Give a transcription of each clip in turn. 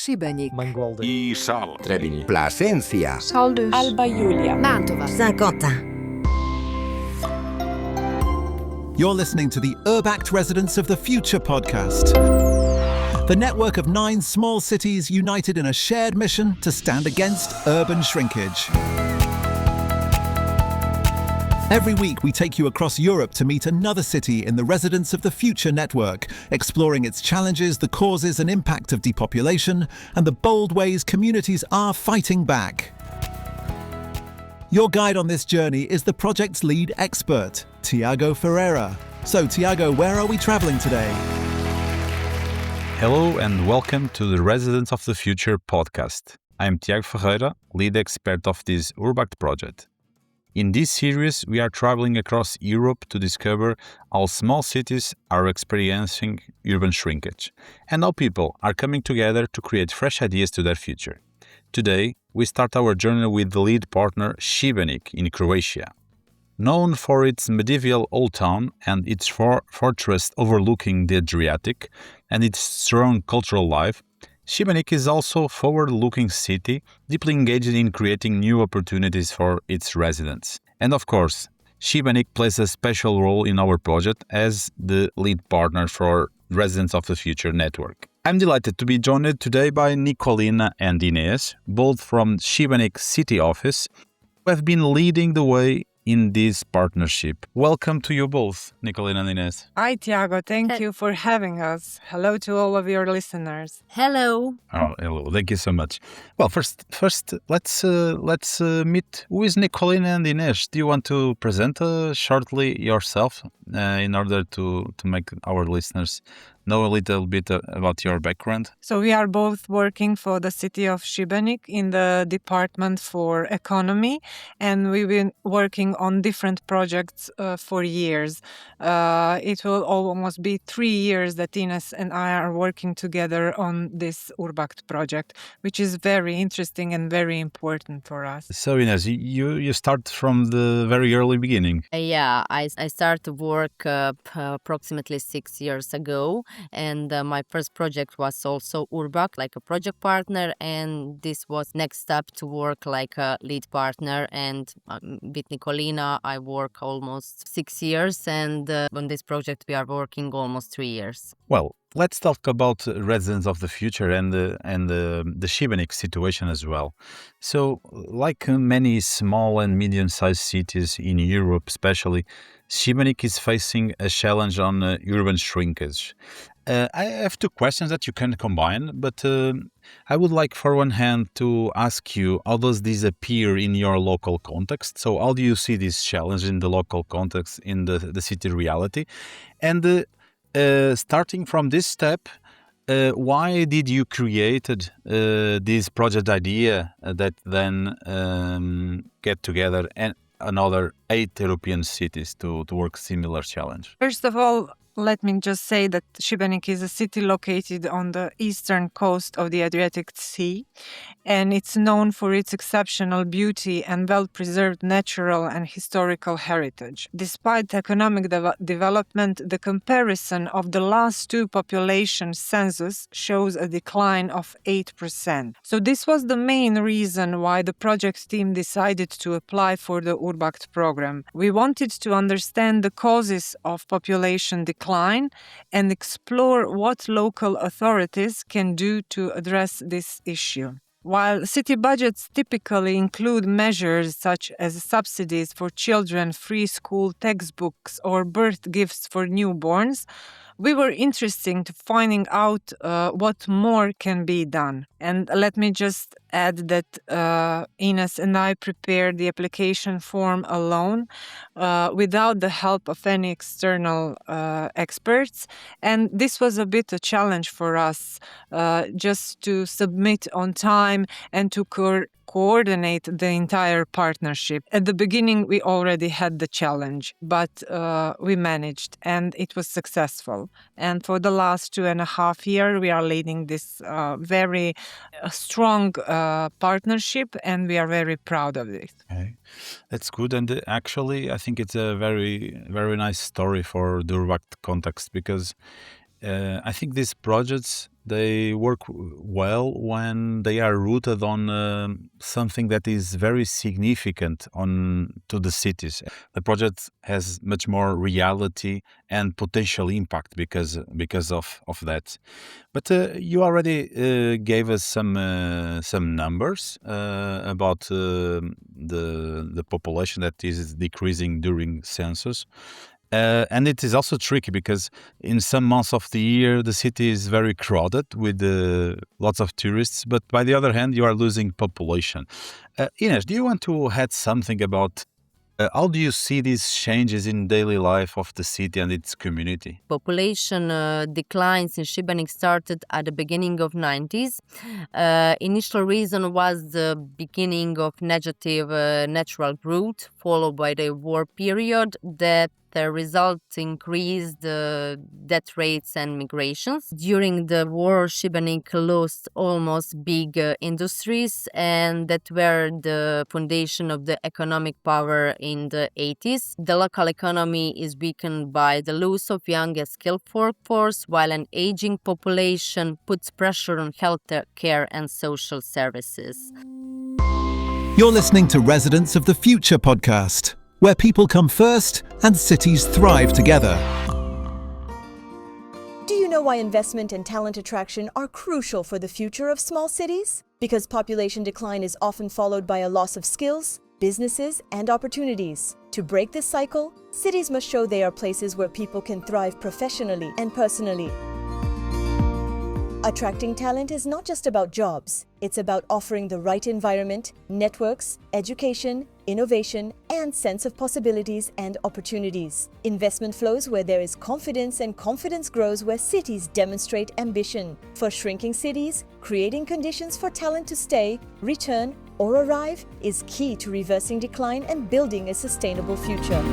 Šibenik, i Sal, Trebinje, Plasencia, Saldus, Alba Iulia, Mantova, Saint-Quentin. You're listening to the URBACT Residents of the Future podcast, the network of 9 small cities united in a shared mission to stand against urban shrinkage. Every week we take you across Europe to meet another city in the Residents of the Future network, exploring its challenges, the causes and impact of depopulation, and the bold ways communities are fighting back. Your guide on this journey is the project's lead expert, Tiago Ferreira. So Tiago, where are we travelling today? Hello and welcome to the Residents of the Future podcast. I am Tiago Ferreira, lead expert of this URBACT project. In this series, we are traveling across Europe to discover how small cities are experiencing urban shrinkage and how people are coming together to create fresh ideas to their future. Today, we start our journey with the lead partner Šibenik in Croatia. Known for its medieval old town and its fortress overlooking the Adriatic and its strong cultural life, Šibenik is also a forward-looking city, deeply engaged in creating new opportunities for its residents. And of course, Šibenik plays a special role in our project as the lead partner for Residents of the Future network. I'm delighted to be joined today by Nikolina and Ines, both from Šibenik City Office, who have been leading the way in this partnership. Welcome to you both, Nikolina and Ines. Hi, Tiago. Thank you for having us. Hello to all of your listeners. Hello. Oh, hello. Thank you so much. Well, first, let's meet who is Nikolina and Ines. Do you want to present shortly yourself in order to make our listeners know a little bit about your background? So we are both working for the City of Šibenik in the Department for Economy, and we've been working on different projects for years. It will almost be 3 years that Ines and I are working together on this URBACT project, which is very interesting and very important for us. So Ines, you start from the very early beginning. Yeah, I started to work approximately 6 years ago, and my first project was also URBACT, like a project partner, and this was next step to work like a lead partner. And with Nikolina, I work almost 6 years, and on this project we are working almost 3 years. Well, let's talk about Residents of the Future and the Šibenik situation as well. So, like many small and medium-sized cities in Europe especially, Šibenik is facing a challenge on urban shrinkage. I have 2 questions that you can combine, but I would like, for one hand, to ask you, how does this appear in your local context? So how do you see this challenge in the local context, in the city reality? And starting from this step, why did you create this project idea that then get together and another 8 European cities to work similar challenge? First of all, let me just say that Šibenik is a city located on the eastern coast of the Adriatic Sea, and it's known for its exceptional beauty and well-preserved natural and historical heritage. Despite economic development, the comparison of the last 2 population census shows a decline of 8%. So this was the main reason why the project team decided to apply for the URBACT program. We wanted to understand the causes of population decline and explore what local authorities can do to address this issue. While city budgets typically include measures such as subsidies for children, free school textbooks, or birth gifts for newborns, we were interested to finding out what more can be done. And let me just add that Ines and I prepared the application form alone without the help of any external experts. And this was a bit a challenge for us just to submit on time and to coordinate the entire partnership. At the beginning, we already had the challenge, but we managed and it was successful. And for the last 2.5 years, we are leading this very strong partnership, and we are very proud of it. Okay, that's good. And actually, I think it's a very, very nice story for the URBACT context, because I think these projects they work well when they are rooted on something that is very significant to the cities. The project has much more reality and potential impact because of that. But you already gave us some numbers about the population that is decreasing during census. And it is also tricky because in some months of the year, the city is very crowded with lots of tourists. But by the other hand, you are losing population. Ines, do you want to add something about how do you see these changes in daily life of the city and its community? Population declines in Šibenik started at the beginning of 90s. Initial reason was the beginning of negative natural growth, followed by the war period that the result increased death rates and migrations. During the war, Šibenik lost almost big industries, and that were the foundation of the economic power in the 80s. The local economy is weakened by the loss of young and skilled workforce, while an aging population puts pressure on health care and social services. You're listening to Residents of the Future podcast, where people come first and cities thrive together. Do you know why investment and talent attraction are crucial for the future of small cities? Because population decline is often followed by a loss of skills, businesses, and opportunities. To break this cycle, cities must show they are places where people can thrive professionally and personally. Attracting talent is not just about jobs. It's about offering the right environment, networks, education, innovation, and sense of possibilities and opportunities. Investment flows where there is confidence, and confidence grows where cities demonstrate ambition. For shrinking cities, creating conditions for talent to stay, return, or arrive is key to reversing decline and building a sustainable future.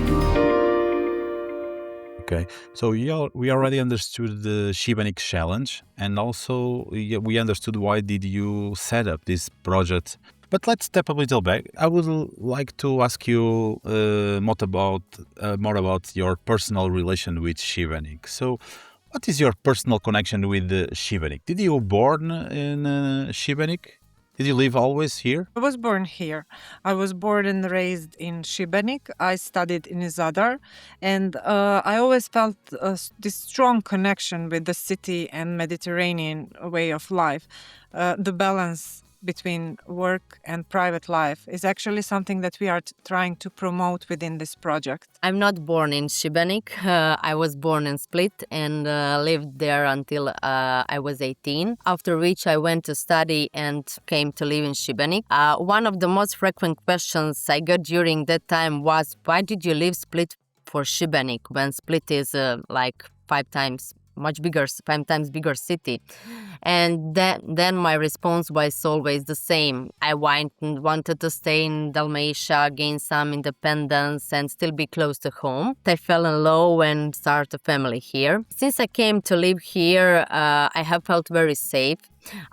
Okay, so we already understood the Šibenik challenge, and also we understood why did you set up this project. But let's step a little back. I would like to ask you more about your personal relation with Šibenik. So, what is your personal connection with Šibenik? Did you born in Šibenik? Did you live always here? I was born here. I was born and raised in Šibenik. I studied in Zadar, and I always felt this strong connection with the city and Mediterranean way of life. The balance between work and private life is actually something that we are trying to promote within this project. I'm not born in Šibenik. I was born in Split and lived there until I was 18, after which I went to study and came to live in Šibenik. One of the most frequent questions I got during that time was, why did you leave Split for Šibenik when Split is like 5 times bigger city? And then my response was always the same. I wanted to stay in Dalmatia, gain some independence, and still be close to home. I fell in love and started a family here. Since I came to live here, I have felt very safe.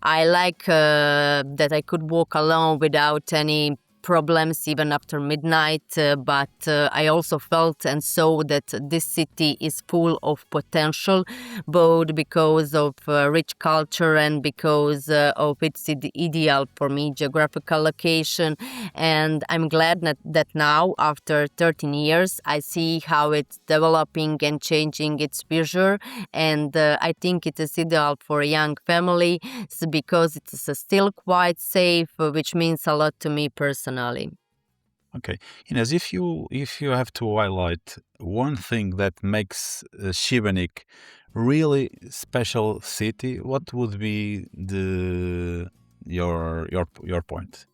I like that I could walk alone without any problems even after midnight, but I also felt and saw that this city is full of potential, both because of rich culture and because of its ideal for me geographical location. And I'm glad that now, after 13 years, I see how it's developing and changing its vision, and I think it is ideal for a young family because it is still quite safe, which means a lot to me personally. Okay, Ines, if you have to highlight one thing that makes Šibenik really special city, what would be your point?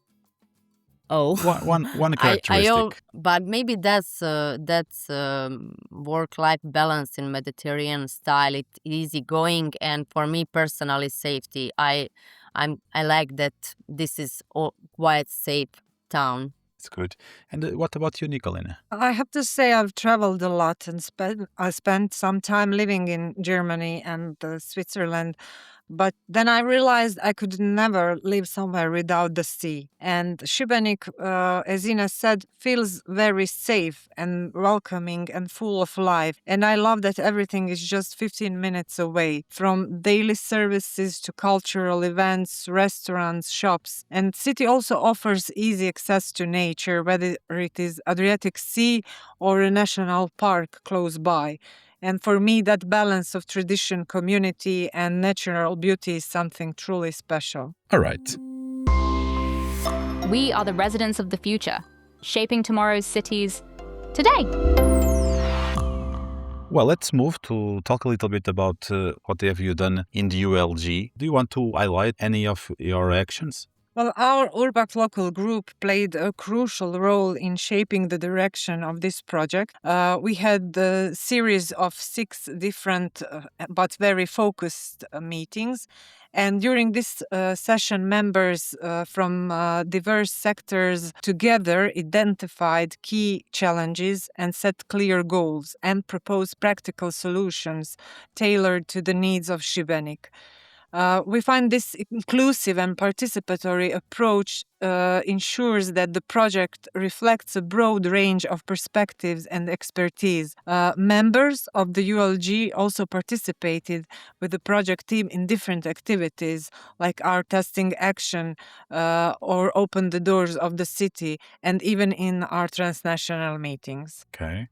Oh, one characteristic. but maybe that's work-life balance in Mediterranean style. It's easygoing, and for me personally, safety. I like that this is quite safe town. It's good. And what about you, Nikolina? I have to say I've traveled a lot and I spent some time living in Germany and Switzerland. But then I realized I could never live somewhere without the sea. And Šibenik, as Ines said, feels very safe and welcoming and full of life. And I love that everything is just 15 minutes away, from daily services to cultural events, restaurants, shops. And city also offers easy access to nature, whether it is Adriatic Sea or a national park close by. And for me, that balance of tradition, community, and natural beauty is something truly special. All right. We are the residents of the future, shaping tomorrow's cities today. Well, let's move to talk a little bit about what have you done in the ULG. Do you want to highlight any of your actions? Well, our URBACT Local Group played a crucial role in shaping the direction of this project. We had a series of 6 different but very focused meetings. And during this session, members from diverse sectors together identified key challenges and set clear goals and proposed practical solutions tailored to the needs of Šibenik. We find this inclusive and participatory approach ensures that the project reflects a broad range of perspectives and expertise. Members of the ULG also participated with the project team in different activities, like our testing action or open the doors of the city, and even in our transnational meetings. Okay.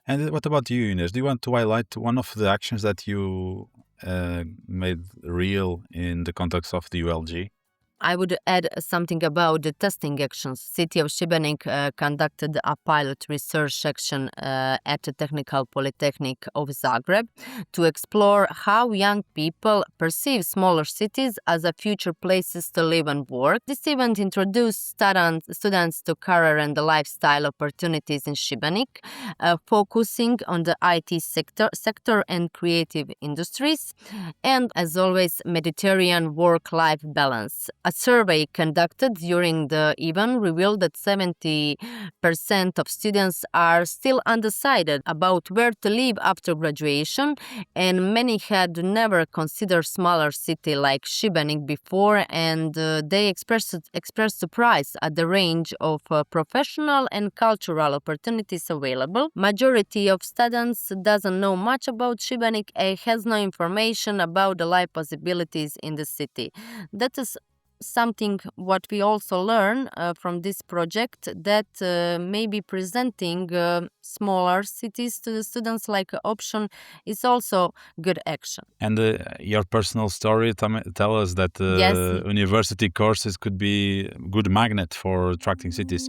And what about you, Ines? Do you want to highlight one of the actions that you made real in the context of the ULG? I would add something about the testing actions. City of Šibenik conducted a pilot research section at the Technical Polytechnic of Zagreb to explore how young people perceive smaller cities as a future places to live and work. This event introduced students to career and the lifestyle opportunities in Šibenik, focusing on the IT sector and creative industries, and as always, Mediterranean work-life balance. A survey conducted during the event revealed that 70% of students are still undecided about where to live after graduation, and many had never considered smaller city like Šibenik before, and they expressed surprise at the range of professional and cultural opportunities available. Majority of students doesn't know much about Šibenik and has no information about the life possibilities in the city. That is something what we also learn from this project, that maybe presenting smaller cities to the students like option is also good action. And your personal story, tell us that Yes. University courses could be a good magnet for attracting cities.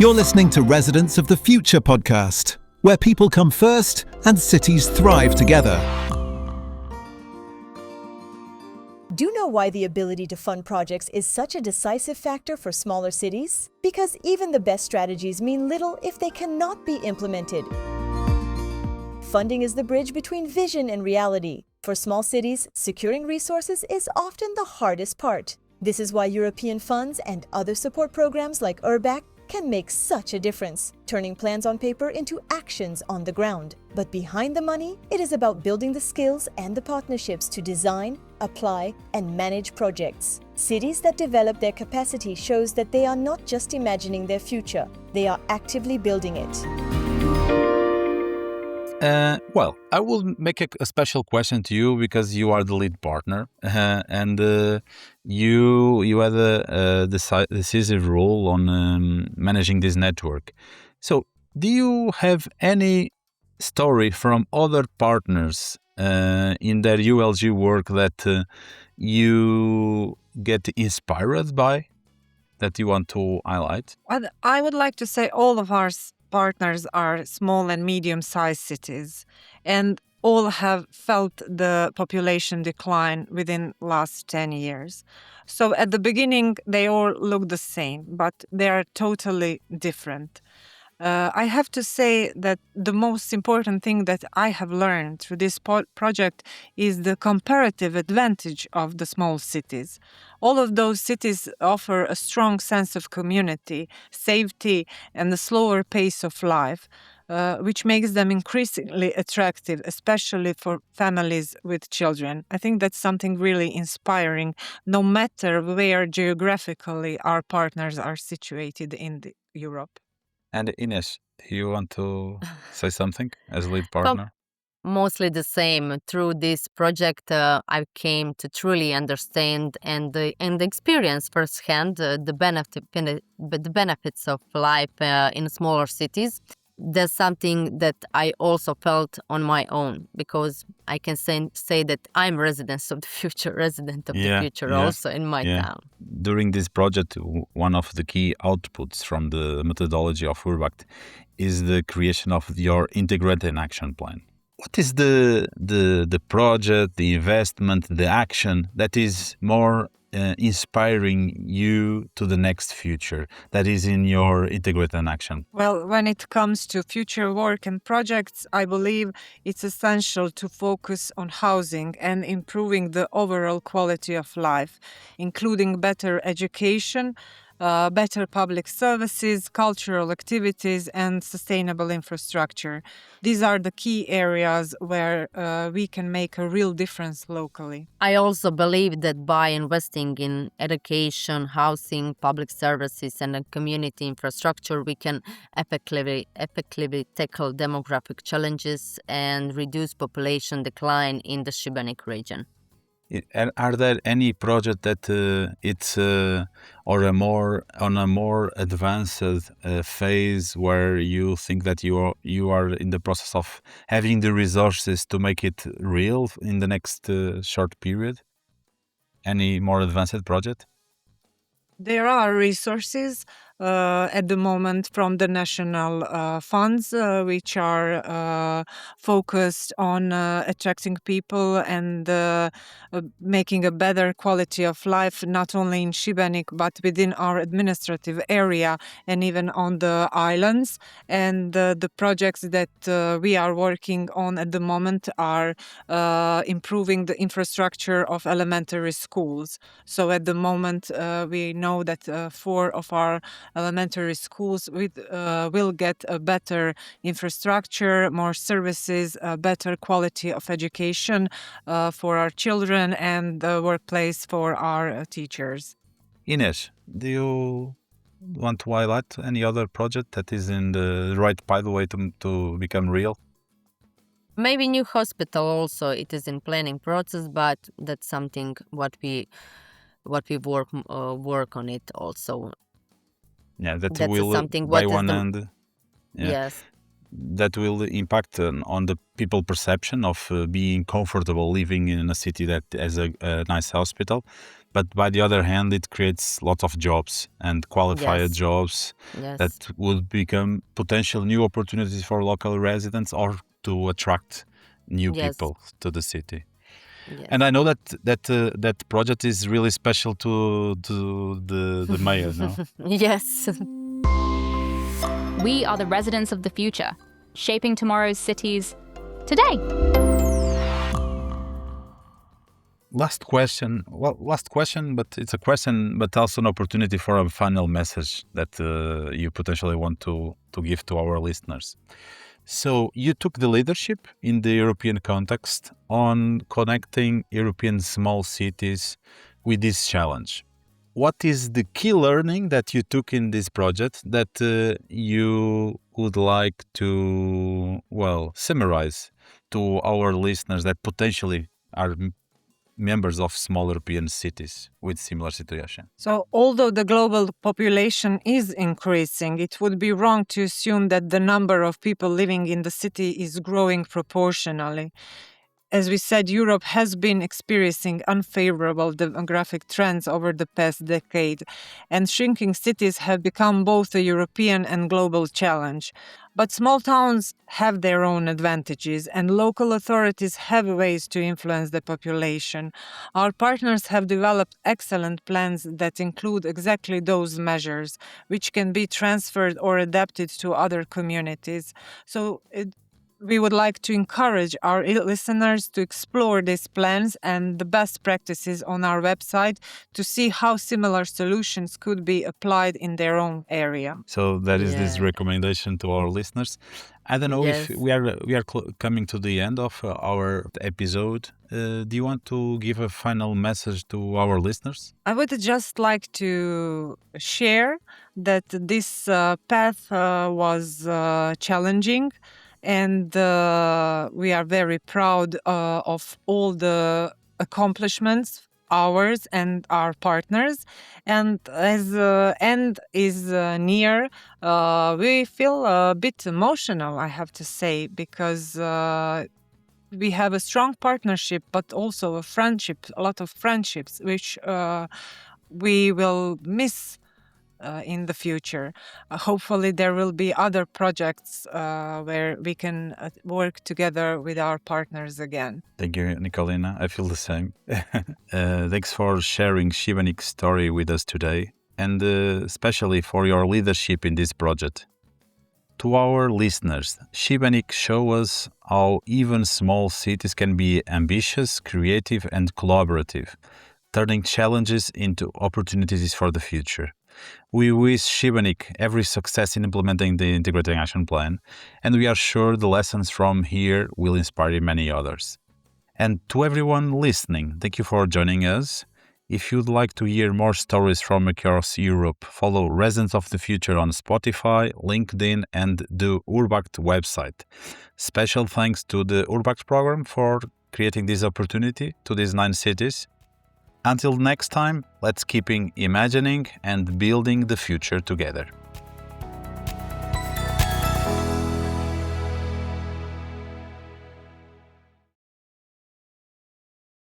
You're listening to Residents of the Future podcast, where people come first and cities thrive together. Do you know why the ability to fund projects is such a decisive factor for smaller cities? Because even the best strategies mean little if they cannot be implemented. Funding is the bridge between vision and reality. For small cities, securing resources is often the hardest part. This is why European funds and other support programs like URBACT can make such a difference, turning plans on paper into actions on the ground. But behind the money, it is about building the skills and the partnerships to design, apply, and manage projects. Cities that develop their capacity shows that they are not just imagining their future, they are actively building it. Well, I will make a special question to you because you are the lead partner, and you had a decisive role on managing this network. So, do you have any story from other partners in their ULG work that you get inspired by, that you want to highlight? Well, I would like to say all of our partners are small and medium-sized cities, and all have felt the population decline within last 10 years. So at the beginning, they all look the same, but they are totally different. I have to say that the most important thing that I have learned through this project is the comparative advantage of the small cities. All of those cities offer a strong sense of community, safety, and a slower pace of life. which makes them increasingly attractive, especially for families with children. I think that's something really inspiring, no matter where geographically our partners are situated in Europe. And Ines, do you want to say something as lead Well, partner? mostly the same. Through this project, I came to truly understand and experience firsthand the benefits of life in smaller cities. That's something that I also felt on my own, because I can say that I'm resident of the future also in my town. During this project, one of the key outputs from the methodology of URBACT is the creation of your integrated action plan. What is the project, the investment, the action that is more inspiring you to the next future, that is in your integrated action? Well, when it comes to future work and projects, I believe it's essential to focus on housing and improving the overall quality of life, including better education, better public services, cultural activities, and sustainable infrastructure. These are the key areas where we can make a real difference locally. I also believe that by investing in education, housing, public services, and community infrastructure, we can effectively tackle demographic challenges and reduce population decline in the Šibenik region. And are there any project that it's or a more on a more advanced phase where you think that you are in the process of having the resources to make it real in the next short period? Any more advanced project? There are resources at the moment from the national funds, which are focused on attracting people and making a better quality of life, not only in Šibenik, but within our administrative area and even on the islands. And the projects that we are working on at the moment are improving the infrastructure of elementary schools. So at the moment, we know that 4 of our elementary schools will get a better infrastructure, more services, a better quality of education for our children, and the workplace for our teachers. Ines, do you want to highlight any other project that is in the right pathway to become real? Maybe new hospital also, it is in planning process, but that's something what we work on it also. Yeah, that That's will something by what is one the end. Yeah, yes. that will impact on the people perception of being comfortable living in a city that has a nice hospital, but by the other hand it creates lots of jobs and qualified Yes. jobs Yes. that would become potential new opportunities for local residents or to attract new Yes. people to the city. Yes. And I know that project is really special to the mayor, no? Yes. We are the residents of the future, shaping tomorrow's cities today. Last question, but it's a question, but also an opportunity for a final message that you potentially want to give to our listeners. So you took the leadership in the European context on connecting European small cities with this challenge. What is the key learning that you took in this project that you would like to, summarize to our listeners that potentially are members of small European cities with similar situation? So, although the global population is increasing, it would be wrong to assume that the number of people living in the city is growing proportionally. As we said, Europe has been experiencing unfavorable demographic trends over the past decade, and shrinking cities have become both a European and global challenge. But small towns have their own advantages, and local authorities have ways to influence the population. Our partners have developed excellent plans that include exactly those measures, which can be transferred or adapted to other communities. So we would like to encourage our listeners to explore these plans and the best practices on our website to see how similar solutions could be applied in their own area. So that is this Yeah. recommendation to our listeners. I don't know if Yes. we are coming to the end of our episode. Do you want to give a final message to our listeners? I would just like to share that this path was challenging, and we are very proud of all the accomplishments, ours and our partners. And as end is near, we feel a bit emotional, I have to say, because we have a strong partnership, but also a lot of friendships, which we will miss in the future. Hopefully, there will be other projects where we can work together with our partners again. Thank you, Nikolina. I feel the same. Thanks for sharing Šibenik's story with us today, and especially for your leadership in this project. To our listeners, Šibenik shows us how even small cities can be ambitious, creative, and collaborative, turning challenges into opportunities for the future. We wish Šibenik every success in implementing the Integrated Action Plan, and we are sure the lessons from here will inspire many others. And to everyone listening, thank you for joining us. If you'd like to hear more stories from across Europe, follow Residents of the Future on Spotify, LinkedIn, and the URBACT website. Special thanks to the URBACT program for creating this opportunity to these 9 cities. Until next time, let's keep imagining and building the future together.